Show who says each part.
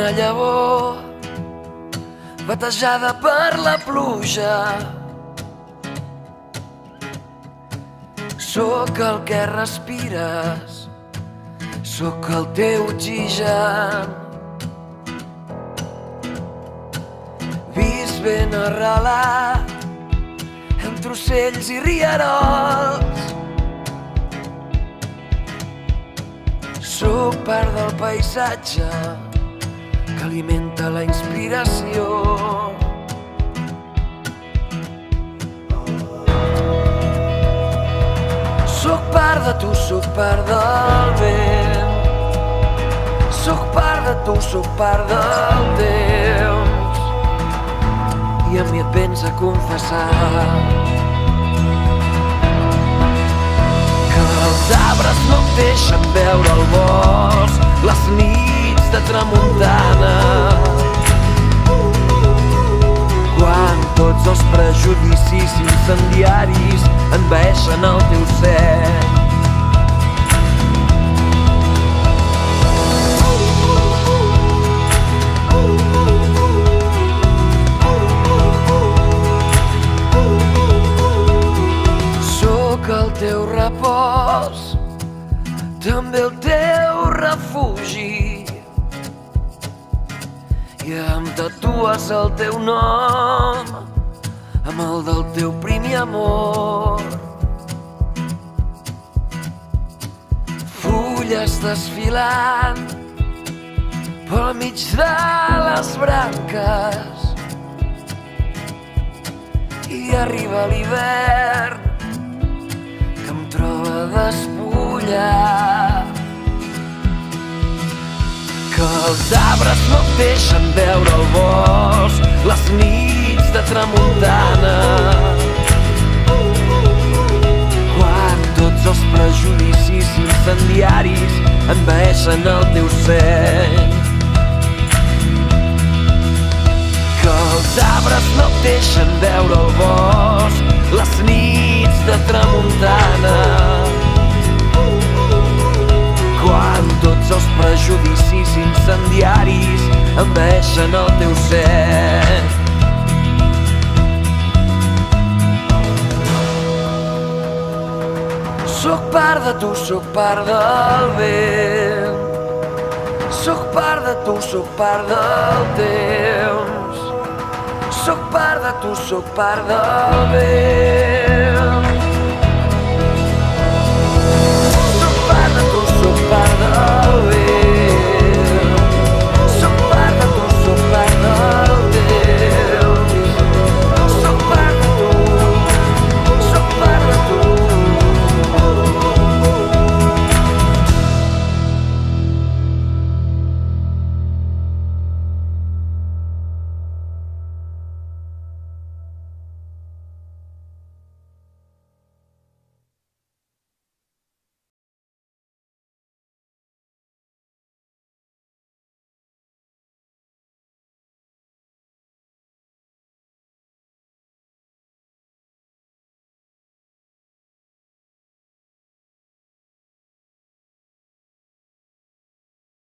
Speaker 1: una llavor batejada per la pluja. Sóc el que respires, sóc el teu oxigen. Vist ben arrelat entre ocells i rierols. Sóc part del paisatge que alimenta la inspiració. Sóc part de tu, sóc part del vent. Sóc part de tu, sóc part del temps. I a mi et vens a confessar que els arbres no et deixen veure el bosc, les nits de tramuntana, quan tots els prejudicis incendiaris envaeixen el teu cel. Sóc el teu repòs, també el teu refugi, i em tatues el teu nom amb el del teu primer amor. Fulles desfilant pel mig de les branques, i arriba l'hivern que em troba despullat. Que els arbres no et deixen veure el bosc, les nits de tramuntana, quan tots els prejudicis incendiaris envaeixen el teu cel. Que els arbres no et deixen veure el bosc, les nits de tramuntana, quan tots els prejudicis incendiaris envaeixen el teu cel. Sóc part de tu, sóc part del vent. Sóc part de tu, sóc part del temps. Sóc part de tu, sóc part del vent.